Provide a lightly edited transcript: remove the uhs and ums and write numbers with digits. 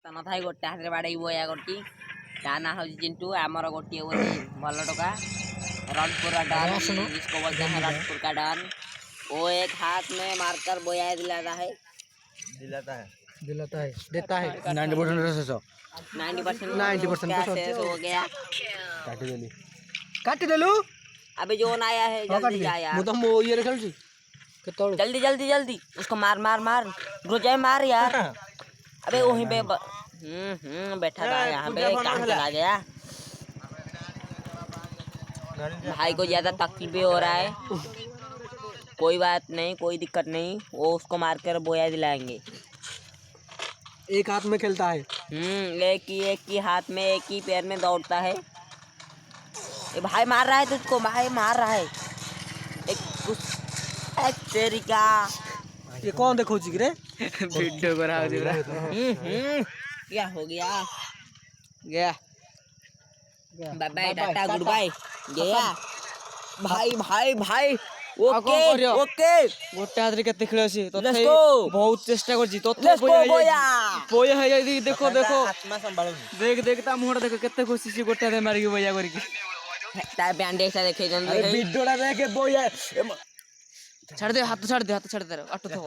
हाथ न थाई गोटे हाथ रे बाड़े बोया गोटी गाना हो चिंटू आमर गोटी बोली भल टोका रनपुर डन जिसको बोलते हैं रनपुर का डन। वो एक हाथ में मारकर बोया दिलाता है देता है 90% 90% हो गया। काट देलु अभी जोन आया है जल्दी जा यार। मु तो मो ये खेल छी केतोल जल्दी जल्दी जल्दी उसको मार मार मार ग्रोजाय मार यार। अबे वहीं पे बैठा था यहाँ पे काम चला गया। भाई को ज्यादा तकलीफ भी हो रहा है। कोई बात नहीं कोई दिक्कत नहीं वो उसको मार कर बोया दिलाएंगे। एक हाथ में खेलता है एक ही हाथ में एक ही पैर में दौड़ता है। ये भाई मार रहा है तुझको भाई मार रहा है एक तेरी का। ये कौन देखो जी रे वीडियो करा दे क्या हो गया गया bye bye tata good bye गया भाई भाई भाई ओके ओके गोटे हाथ रे केते खेल अछि लेट्स गो बहुत चेष्टा करछि तो लेट्स गो बोया बोया है यदि देखो देखो आत्मा संभाल देख देख ता मुहर देखो केते खुशी छी गोटे हाथ मार के बोया करके तार बैंडेज सा देखे जन अरे वीडियोटा देखे बोया छाड़ दे हाथ छाड़ दे ऑटो थो